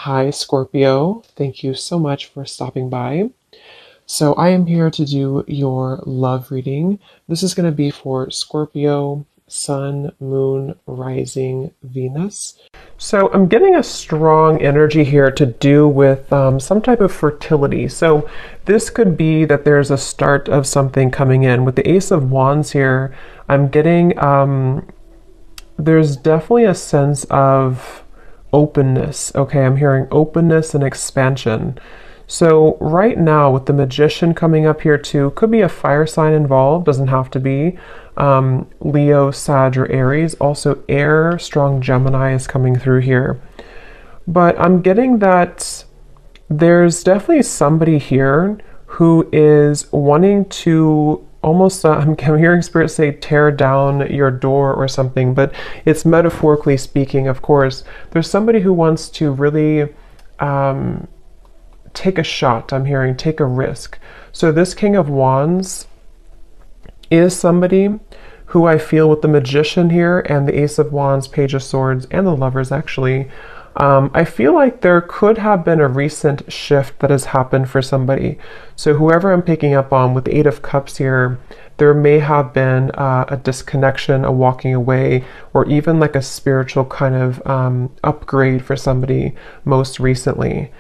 Hi, Scorpio. Thank you so much for stopping by. So, I am here to do your love reading. This is going to be for Scorpio, Sun, Moon, Rising, Venus. So, I'm getting a strong energy here to do with some type of fertility. So, this could be that there's a start of something coming in. With the Ace of Wands here, I'm getting there's definitely a sense of openness. Okay, I'm hearing openness and expansion. So right now with the Magician coming up here too, could be a fire sign involved, doesn't have to be. Leo, Sag, or Aries. Also air, strong Gemini is coming through here. But I'm getting that there's definitely somebody here who is wanting to almost, I'm hearing Spirit say tear down your door or something, but it's metaphorically speaking, of course. There's somebody who wants to really take a shot. I'm hearing take a risk. So this King of Wands is somebody who I feel with the Magician here and the Ace of Wands, Page of Swords, and the Lovers actually, I feel like there could have been a recent shift that has happened for somebody. So whoever I'm picking up on with the Eight of Cups here, there may have been a disconnection, a walking away, or even like a spiritual kind of upgrade for somebody most recently.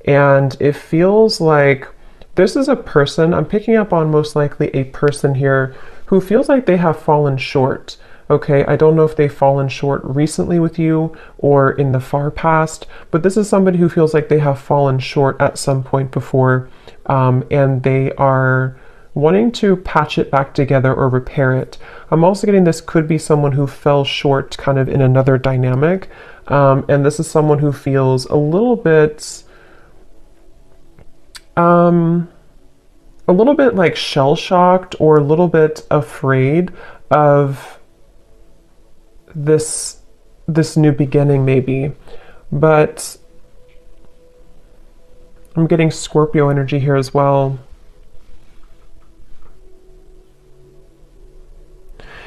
And it feels like this is a person, I'm picking up on most likely a person here who feels like they have fallen short. Okay, I don't know if they've fallen short recently with you or in the far past, but this is somebody who feels like they have fallen short at some point before, and they are wanting to patch it back together or repair it. I'm also getting this could be someone who fell short kind of in another dynamic, and this is someone who feels a little bit like shell-shocked or a little bit afraid of this new beginning maybe. But I'm getting Scorpio energy here as well.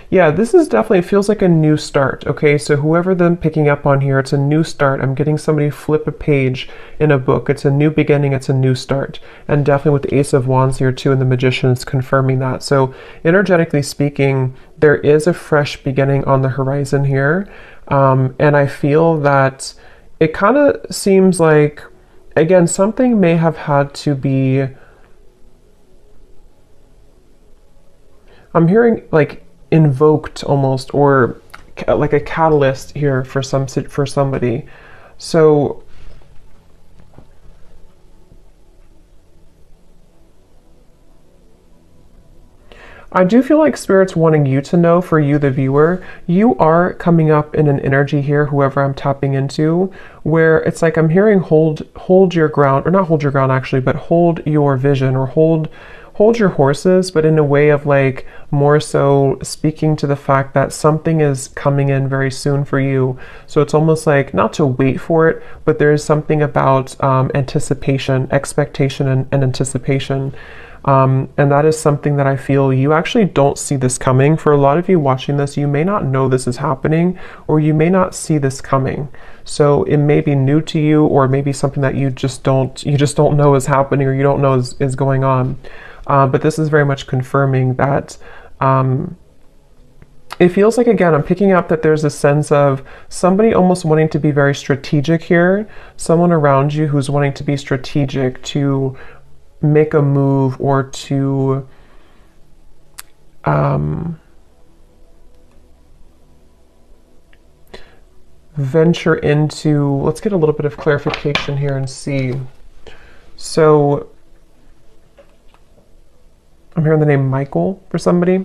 Yeah, this is definitely, it feels like a new start. Okay, so whoever them picking up on here, it's a new start. I'm getting somebody flip a page in a book. It's a new beginning, it's a new start. And definitely with the Ace of Wands here too and the Magician is confirming that. So energetically speaking, there is a fresh beginning on the horizon here. And I feel that it kind of seems like, again, something may have had to be, I'm hearing like invoked almost, or like a catalyst here for somebody. So I do feel like Spirit's wanting you to know, for you the viewer, you are coming up in an energy here, whoever I'm tapping into, where it's like I'm hearing hold your ground, or not hold your ground actually, but hold your vision, or hold your horses, but in a way of like more so speaking to the fact that something is coming in very soon for you. So it's almost like not to wait for it, but there is something about anticipation, expectation, and anticipation. And that is something that I feel you actually don't see this coming. For a lot of you watching this, you may not know this is happening, or you may not see this coming. So it may be new to you, or maybe something that you just don't know is happening, or you don't know is going on. But this is very much confirming that it feels like, again, I'm picking up that there's a sense of somebody almost wanting to be very strategic here, someone around you who's wanting to be strategic, to make a move, or to venture into, let's get a little bit of clarification here and see. So I'm hearing the name Michael for somebody.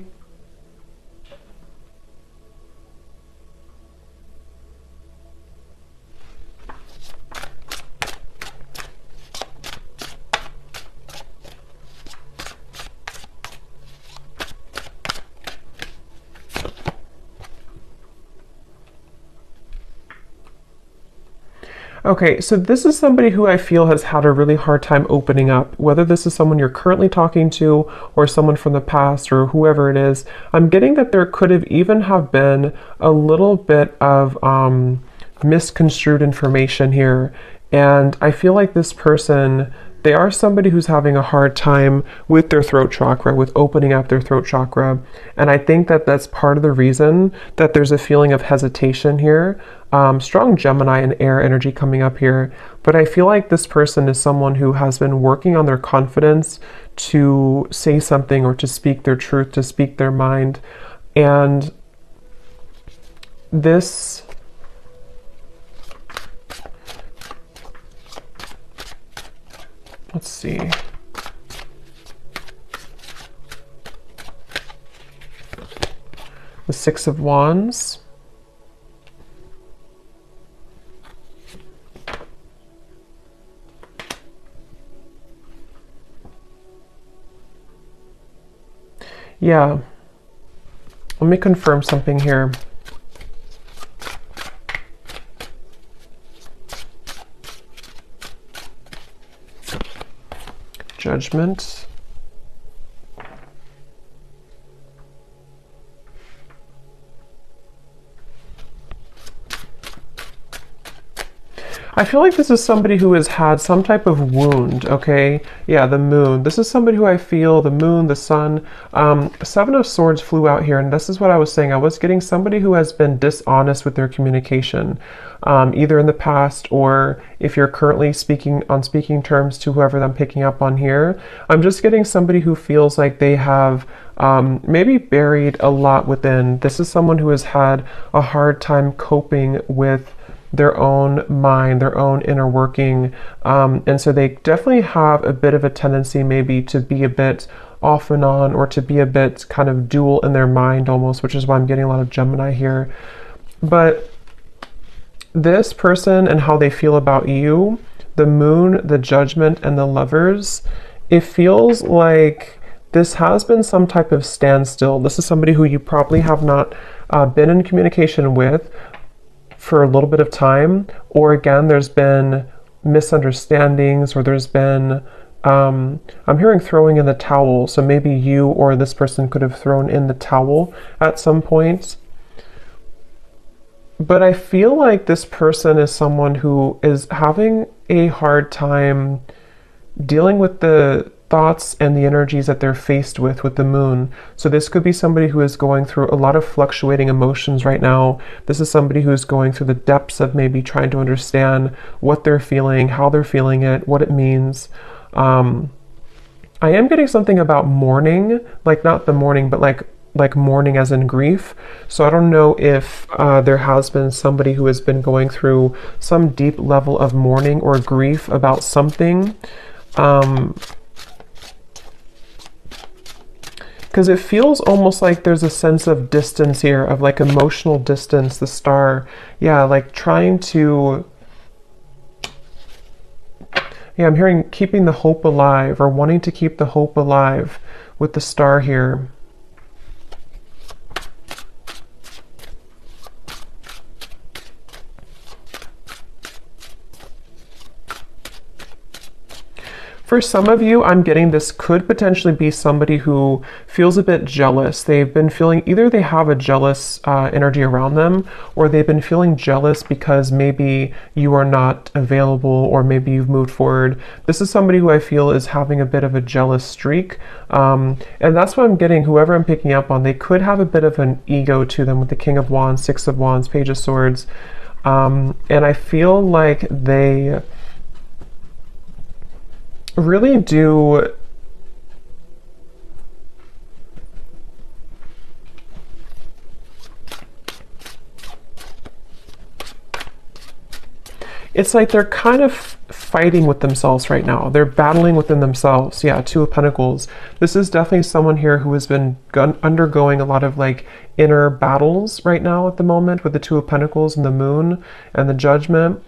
Okay, so this is somebody who I feel has had a really hard time opening up, whether this is someone you're currently talking to or someone from the past or whoever it is. I'm getting that there could have even have been a little bit of misconstrued information here. And I feel like this person, they are somebody who's having a hard time with their throat chakra, with opening up their throat chakra. And I think that that's part of the reason that there's a feeling of hesitation here. Strong Gemini and air energy coming up here. But I feel like this person is someone who has been working on their confidence to say something or to speak their truth, to speak their mind. And this, let's see. The Six of Wands. Yeah. Let me confirm something here. Judgment. I feel like this is somebody who has had some type of wound, okay? Yeah, the moon. This is somebody who I feel, the moon, the sun. Seven of Swords flew out here, and this is what I was saying. I was getting somebody who has been dishonest with their communication, either in the past or if you're currently speaking on speaking terms to whoever I'm picking up on here. I'm just getting somebody who feels like they have maybe buried a lot within. This is someone who has had a hard time coping with their own mind, their own inner working. And so they definitely have a bit of a tendency maybe to be a bit off and on, or to be a bit kind of dual in their mind almost, which is why I'm getting a lot of Gemini here. But this person and how they feel about you, the moon, the judgment, and the lovers, it feels like this has been some type of standstill. This is somebody who you probably have not been in communication with for a little bit of time, or again, there's been misunderstandings, or there's been, I'm hearing throwing in the towel. So maybe you or this person could have thrown in the towel at some point. But I feel like this person is someone who is having a hard time dealing with the thoughts and the energies that they're faced with the moon. So this could be somebody who is going through a lot of fluctuating emotions right now. This is somebody who's going through the depths of maybe trying to understand what they're feeling, how they're feeling it, what it means. I am getting something about mourning, like not the mourning, but like mourning as in grief. So I don't know if there has been somebody who has been going through some deep level of mourning or grief about something. Because it feels almost like there's a sense of distance here, of like emotional distance, the star. Yeah, like trying to, yeah, I'm hearing keeping the hope alive, or wanting to keep the hope alive with the star here. For some of you, I'm getting this could potentially be somebody who feels a bit jealous. They've been feeling, either they have a jealous energy around them, or they've been feeling jealous because maybe you are not available, or maybe you've moved forward. This is somebody who I feel is having a bit of a jealous streak. And that's what I'm getting, whoever I'm picking up on, they could have a bit of an ego to them with the King of Wands, Six of Wands, Page of Swords. And I feel like they really do it's like they're kind of fighting with themselves right now. They're battling within themselves. Yeah, Two of Pentacles. This is definitely someone here who has been undergoing a lot of like inner battles right now at the moment with the Two of Pentacles and the moon and the judgment.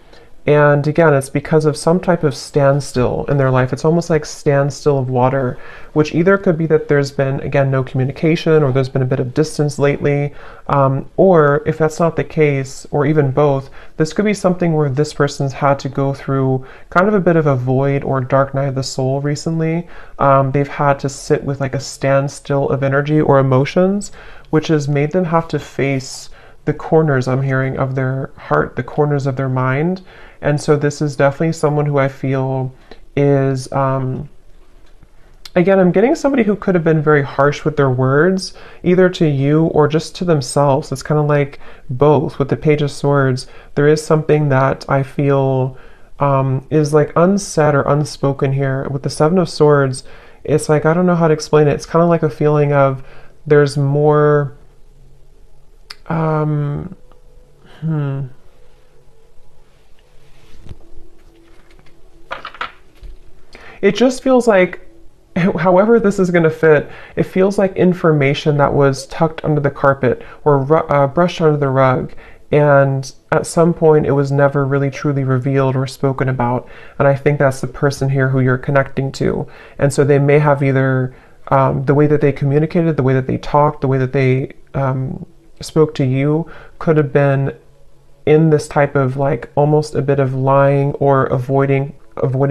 And again, it's because of some type of standstill in their life. It's almost like standstill of water, which either could be that there's been, again, no communication, or there's been a bit of distance lately. Or if that's not the case, or even both, this could be something where this person's had to go through kind of a bit of a void or dark night of the soul recently. They've had to sit with like a standstill of energy or emotions, which has made them have to face the corners, I'm hearing, of their heart, the corners of their mind. And so this is definitely someone who I feel is, again, I'm getting somebody who could have been very harsh with their words, either to you or just to themselves. It's kind of like both. With the Page of Swords, there is something that I feel is like unsaid or unspoken here. With the Seven of Swords, it's like, I don't know how to explain it. It's kind of like a feeling of there's more, it just feels like, however this is going to fit, it feels like information that was tucked under the carpet or brushed under the rug. And at some point, it was never really truly revealed or spoken about. And I think that's the person here who you're connecting to. And so they may have either the way that they communicated, the way that they talked, the way that they spoke to you could have been in this type of like almost a bit of lying or avoiding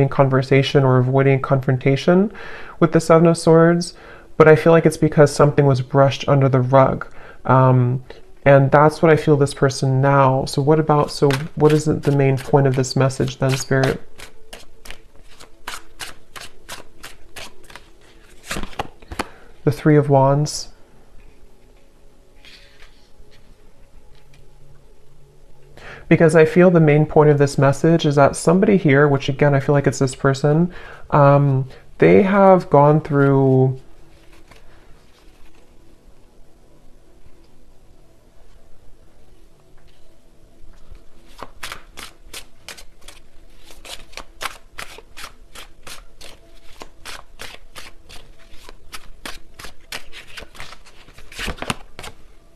conversation or avoiding confrontation with the Seven of Swords. But I feel like it's because something was brushed under the rug. And that's what I feel this person now. So what is the main point of this message then, Spirit? The Three of Wands. Because I feel the main point of this message is that somebody here, which again, I feel like it's this person, they have gone through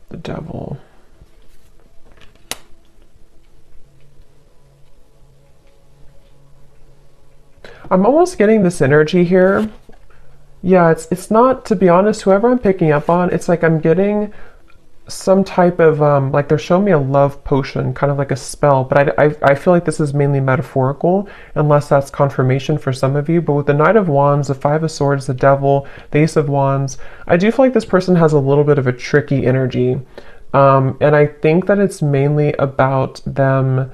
the Devil. I'm almost getting this energy here. Yeah, it's not, to be honest, whoever I'm picking up on, it's like I'm getting some type of, like they're showing me a love potion, kind of like a spell, but I feel like this is mainly metaphorical, unless that's confirmation for some of you. But with the Knight of Wands, the Five of Swords, the Devil, the Ace of Wands, I do feel like this person has a little bit of a tricky energy. And I think that it's mainly about them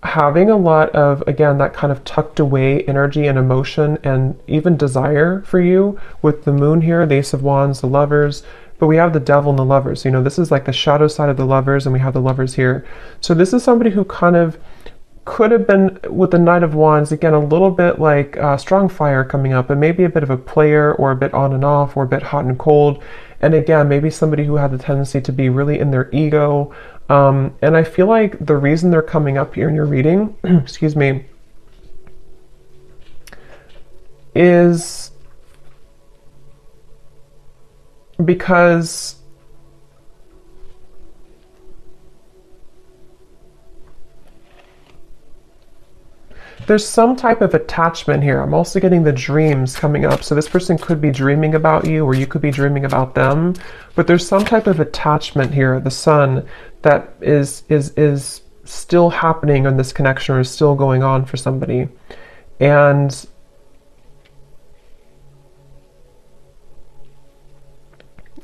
having a lot of, again, that kind of tucked away energy and emotion and even desire for you with the Moon here, the Ace of Wands, the Lovers, but we have the Devil and the Lovers. You know, this is like the shadow side of the Lovers, and we have the Lovers here. So this is somebody who kind of could have been, with the Knight of Wands, again, a little bit like strong fire coming up, and maybe a bit of a player or a bit on and off or a bit hot and cold. And again, maybe somebody who had the tendency to be really in their ego. And I feel like the reason they're coming up here in your reading, excuse me, is because there's some type of attachment here. I'm also getting the dreams coming up. So this person could be dreaming about you, or you could be dreaming about them. But there's some type of attachment here, the Sun, that is still happening in this connection, or is still going on for somebody. And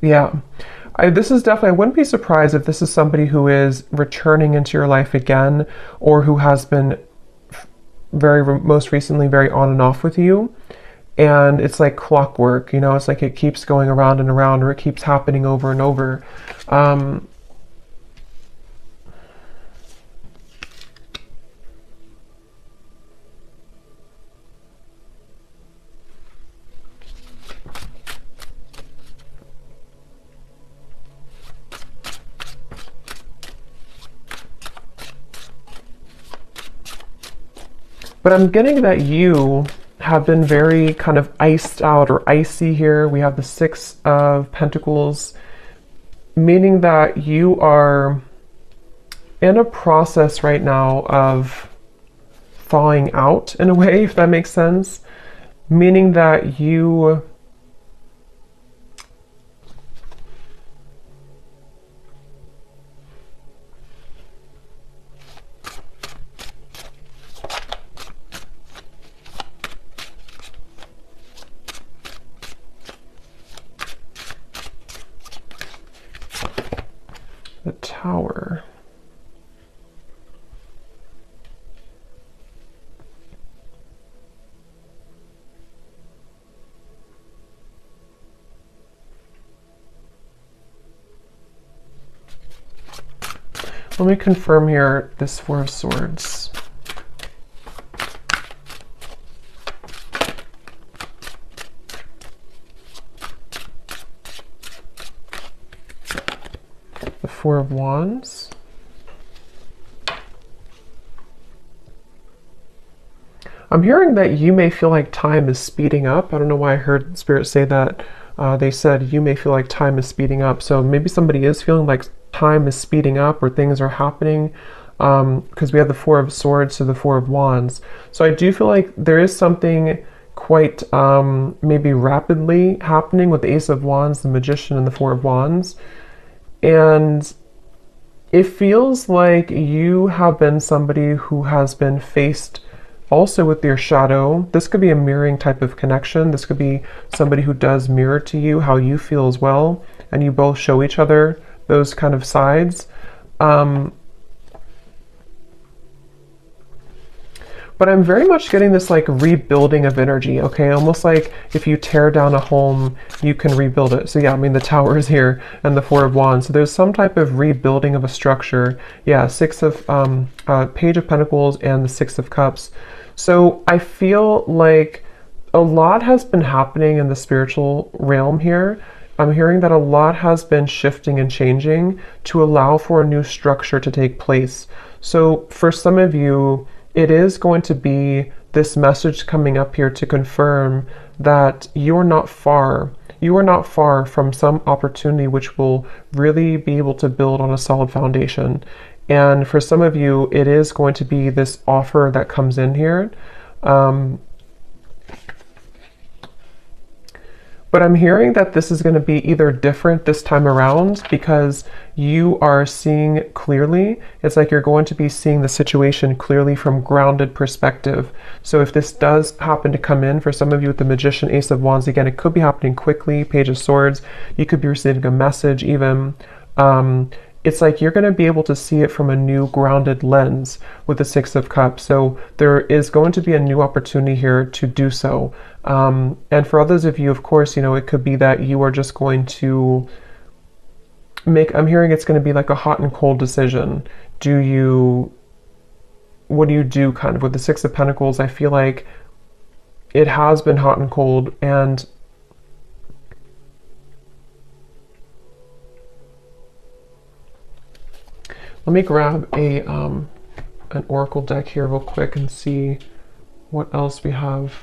yeah, this is definitely, I wouldn't be surprised if this is somebody who is returning into your life again, or who has been most recently very on and off with you. And it's like clockwork, you know, it's like it keeps going around and around, or it keeps happening over and over. But I'm getting that you have been very kind of iced out or icy here. We have the Six of Pentacles, meaning that you are in a process right now of thawing out in a way, if that makes sense. Meaning that you the Tower. Let me confirm here this Four of Swords. The Four of Wands. I'm hearing that you may feel like time is speeding up. I don't know why I heard Spirit say that. They said you may feel like time is speeding up. So maybe somebody is feeling like time is speeding up or things are happening, because we have the Four of Swords to the Four of Wands. So I do feel like there is something quite maybe rapidly happening with the Ace of Wands, the Magician, and the Four of Wands. And it feels like you have been somebody who has been faced also with your shadow. This could be a mirroring type of connection. This could be somebody who does mirror to you how you feel as well, and you both show each other those kind of sides. But I'm very much getting this like rebuilding of energy, okay? Almost like if you tear down a home, you can rebuild it. So yeah, I mean, the Tower is here and the Four of Wands. So there's some type of rebuilding of a structure. Yeah, Page of Pentacles and the Six of Cups. So I feel like a lot has been happening in the spiritual realm here. I'm hearing that a lot has been shifting and changing to allow for a new structure to take place. So for some of you, it is going to be this message coming up here to confirm that you're not far. You are not far from some opportunity which will really be able to build on a solid foundation. And for some of you, it is going to be this offer that comes in here. But I'm hearing that this is going to be either different this time around because you are seeing clearly. It's like you're going to be seeing the situation clearly from grounded perspective. So if this does happen to come in for some of you with the Magician, Ace of Wands, again, it could be happening quickly, Page of Swords. You could be receiving a message even. It's like you're going to be able to see it from a new grounded lens with the Six of Cups. So there is going to be a new opportunity here to do so. And for others of you, of course, you know, it could be that you are just going to I'm hearing it's going to be like a hot and cold decision. What do you do kind of with the Six of Pentacles? I feel like it has been hot and cold, and let me grab an oracle deck here real quick and see what else we have.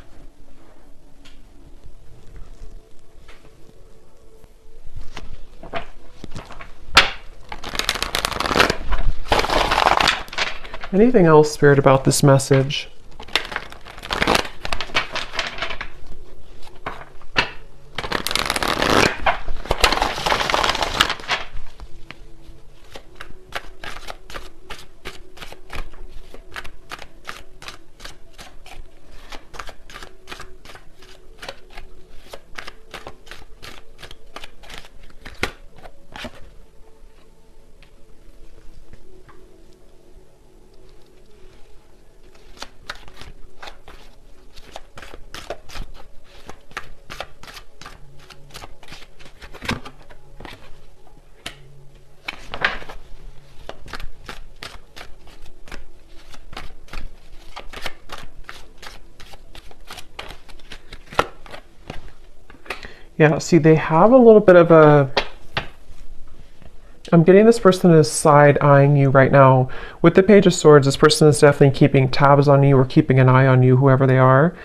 Anything else, Spirit, about this message? Yeah, see, they have a little bit of I'm getting this person is side-eyeing you right now. With the Page of Swords, this person is definitely keeping tabs on you or keeping an eye on you, whoever they are.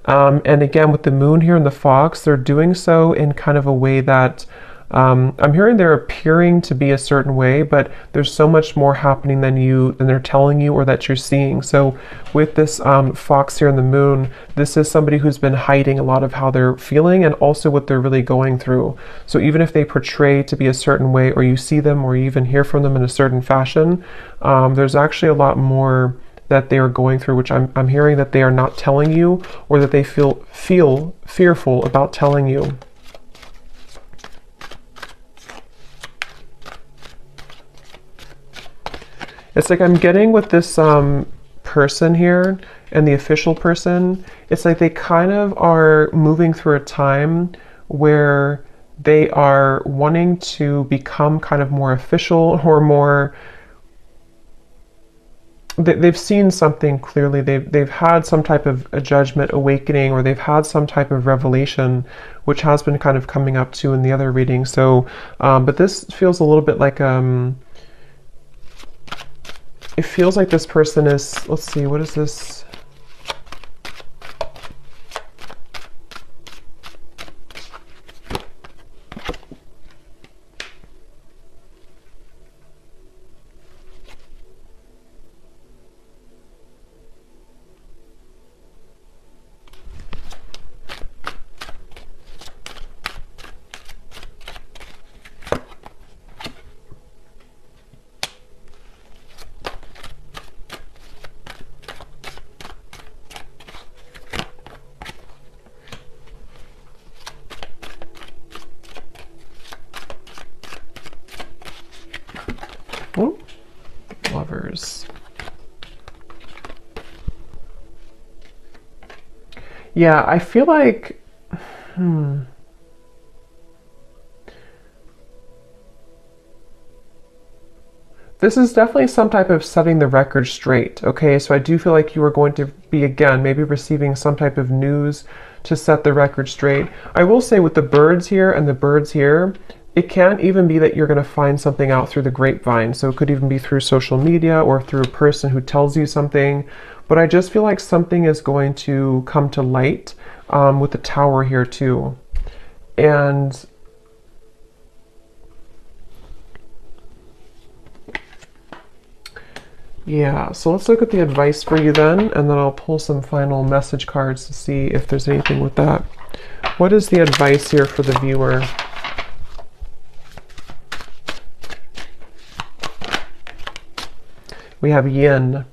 And again, with the Moon here and the Fox, they're doing so in kind of a way that I'm hearing they're appearing to be a certain way, but there's so much more happening than they're telling you or that you're seeing. So with this Fox here and the Moon, this is somebody who's been hiding a lot of how they're feeling and also what they're really going through. So even if they portray to be a certain way, or you see them or you even hear from them in a certain fashion, there's actually a lot more that they are going through, which I'm hearing that they are not telling you, or that they feel fearful about telling you. It's like I'm getting with this person here and the official person, it's like they kind of are moving through a time where they are wanting to become kind of more official or more they've seen something clearly. They've had some type of a judgment awakening, or they've had some type of revelation, which has been kind of coming up too in the other reading. So, but this feels a little bit like it feels like this person is. Let's see, what is this? Oh, Lovers. Yeah, I feel like, this is definitely some type of setting the record straight, okay? So I do feel like you are going to be, again, maybe receiving some type of news to set the record straight. I will say with the birds here and the birds here, it can even be that you're going to find something out through the grapevine. So it could even be through social media or through a person who tells you something. But I just feel like something is going to come to light with the Tower here too. And yeah, so let's look at the advice for you then, and then I'll pull some final message cards to see if there's anything with that. What is the advice here for the viewer? We have yin,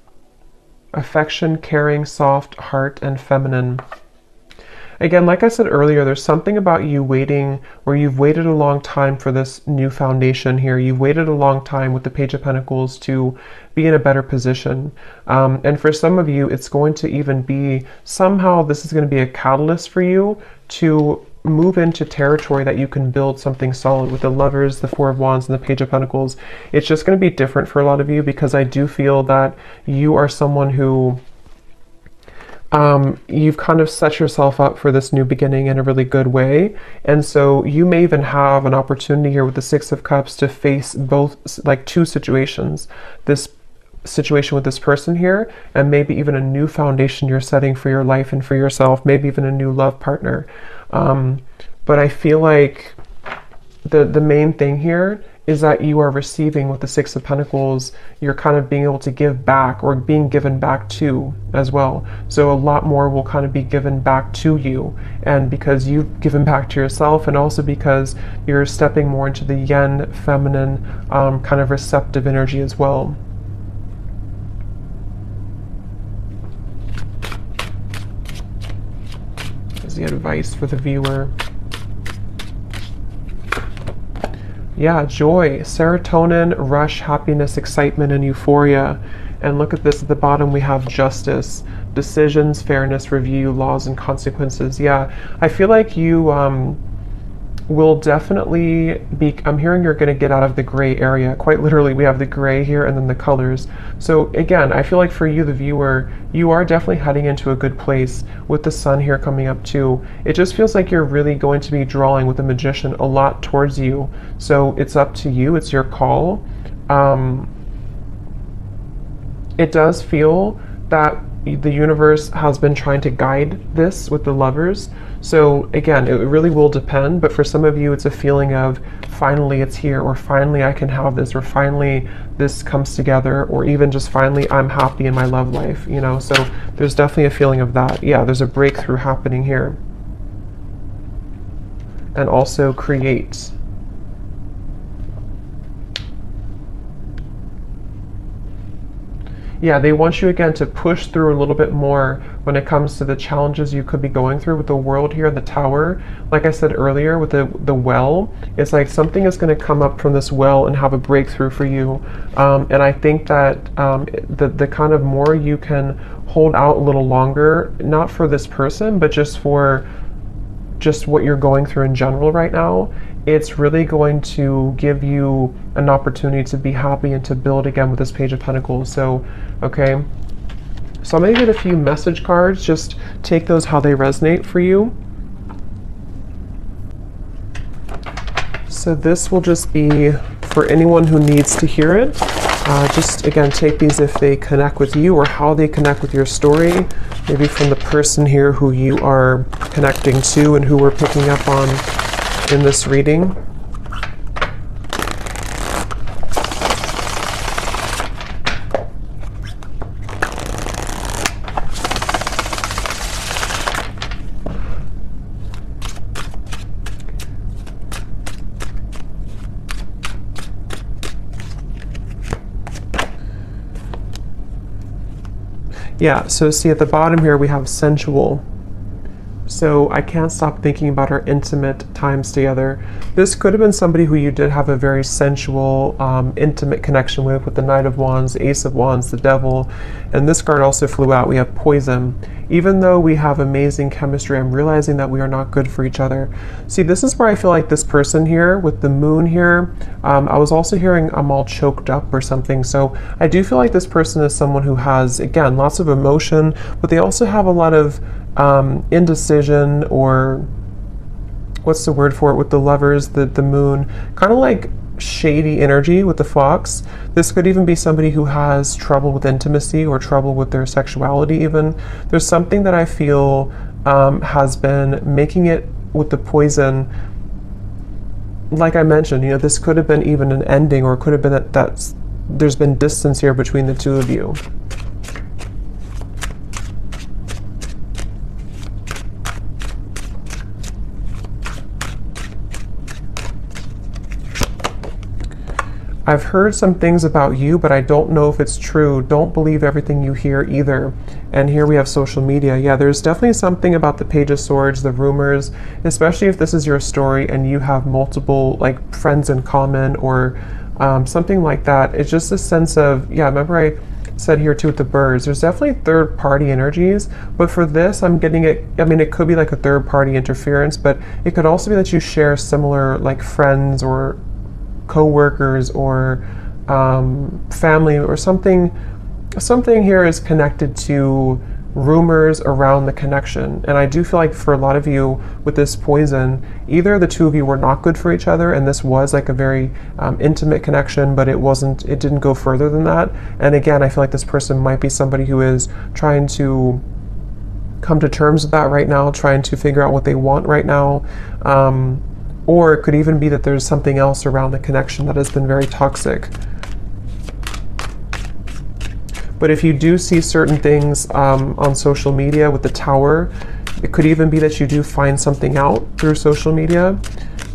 affection, caring, soft, heart, and feminine. Again, like I said earlier, there's something about you waiting, where you've waited a long time for this new foundation here. You've waited a long time with the Page of Pentacles to be in a better position. And for some of you, it's going to even be, somehow this is going to be a catalyst for you to move into territory that you can build something solid. With the Lovers, the Four of Wands, and the Page of Pentacles, it's just going to be different for a lot of you, because I do feel that you are someone who you've kind of set yourself up for this new beginning in a really good way. And so you may even have an opportunity here with the Six of Cups to face both, like two situations. This situation with this person here, and maybe even a new foundation you're setting for your life and for yourself, maybe even a new love partner. But I feel like the main thing here is that you are receiving with the Six of Pentacles. You're kind of being able to give back, or being given back to as well. So a lot more will kind of be given back to you, and because you've given back to yourself, and also because you're stepping more into the yin, feminine, kind of receptive energy as well. Is the advice for the viewer. Yeah, joy, serotonin, rush, happiness, excitement, and euphoria. And look at this at the bottom, we have justice, decisions, fairness, review, laws, and consequences. Yeah, I feel like you will definitely be, I'm hearing you're going to get out of the gray area. Quite literally, we have the gray here and then the colors. So again, I feel like for you, the viewer, you are definitely heading into a good place with the Sun here coming up too. It just feels like you're really going to be drawing with the Magician a lot towards you. So it's up to you, it's your call. It does feel that the universe has been trying to guide this with the Lovers. So again, it really will depend, but for some of you, it's a feeling of finally it's here, or finally I can have this, or finally this comes together, or even just finally I'm happy in my love life, you know? So there's definitely a feeling of that. Yeah, there's a breakthrough happening here. And also create. Yeah, they want you again to push through a little bit more when it comes to the challenges you could be going through with the World here, the Tower. Like I said earlier with the well, it's like something is going to come up from this well and have a breakthrough for you. And I think that the kind of more you can hold out a little longer, not for this person, but just for just what you're going through in general right now, it's really going to give you an opportunity to be happy and to build again with this Page of Pentacles. So, okay. So I'm going to get a few message cards. Just take those how they resonate for you. So this will just be for anyone who needs to hear it. Just again, take these if they connect with you or how they connect with your story. Maybe from the person here who you are connecting to and who we're picking up on in this reading. Yeah, so see at the bottom here we have sensual. So I can't stop thinking about our intimate times together. This could have been somebody who you did have a very sensual, intimate connection with the Knight of Wands, Ace of Wands, the Devil. And this card also flew out. We have poison. Even though we have amazing chemistry, I'm realizing that we are not good for each other. See, this is where I feel like this person here with the moon here, I was also hearing I'm all choked up or something. So I do feel like this person is someone who has, again, lots of emotion, but they also have a lot of indecision, or what's the word for it with the Lovers, the moon, kind of like shady energy with the Fox. This could even be somebody who has trouble with intimacy or trouble with their sexuality even. There's something that I feel has been making it with the poison. Like I mentioned, you know, this could have been even an ending, or it could have been that there's been distance here between the two of you. I've heard some things about you, but I don't know if it's true. Don't believe everything you hear either. And here we have social media. Yeah, there's definitely something about the Page of Swords, the rumors, especially if this is your story and you have multiple like friends in common or something like that. It's just a sense of, yeah, remember I said here too with the birds, there's definitely third party energies, but for this I'm getting it, I mean, it could be like a third party interference, but it could also be that you share similar like friends or co-workers or family or something. Something here is connected to rumors around the connection. And I do feel like for a lot of you with this poison, either the two of you were not good for each other and this was like a very intimate connection, but it didn't go further than that. And again, I feel like this person might be somebody who is trying to come to terms with that right now, trying to figure out what they want right now. Or it could even be that there's something else around the connection that has been very toxic. But if you do see certain things on social media with the Tower, it could even be that you do find something out through social media.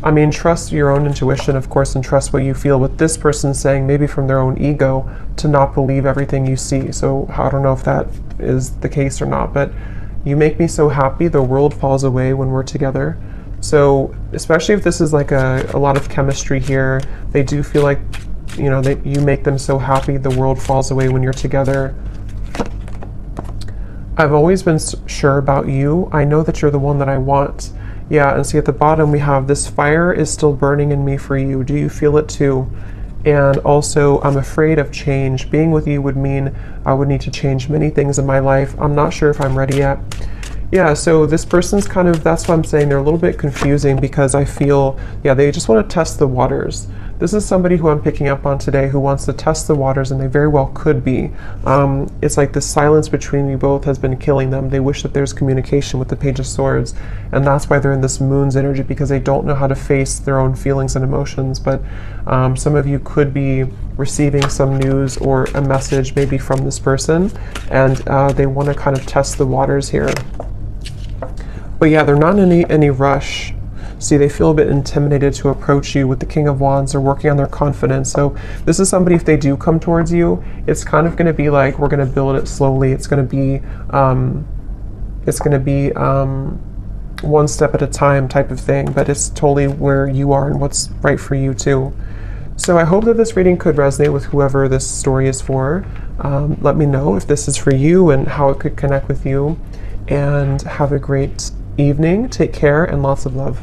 I mean, trust your own intuition, of course, and trust what you feel. With this person saying, maybe from their own ego, to not believe everything you see. So I don't know if that is the case or not, but you make me so happy. The world falls away when we're together. So especially if this is like a lot of chemistry here, they do feel like, you know, that you make them so happy, the world falls away when you're together. I've always been sure about you. I know that you're the one that I want. Yeah, and see at the bottom we have this fire is still burning in me for you. Do you feel it too? And also, I'm afraid of change. Being with you would mean I would need to change many things in my life. I'm not sure if I'm ready yet. Yeah, so this person's kind of, that's why I'm saying they're a little bit confusing, because I feel, yeah, they just want to test the waters. This is somebody who I'm picking up on today who wants to test the waters, and they very well could be. It's like the silence between you both has been killing them. They wish that there's communication with the Page of Swords, and that's why they're in this Moon's energy, because they don't know how to face their own feelings and emotions. But some of you could be receiving some news or a message maybe from this person, and they want to kind of test the waters here. But yeah, they're not in any rush. See, they feel a bit intimidated to approach you. With the King of Wands, they're working on their confidence. So this is somebody, if they do come towards you, it's kind of going to be like, we're going to build it slowly. It's going to be one step at a time type of thing, but it's totally where you are and what's right for you too. So I hope that this reading could resonate with whoever this story is for. Let me know if this is for you and how it could connect with you. And have a great evening. Take care and lots of love.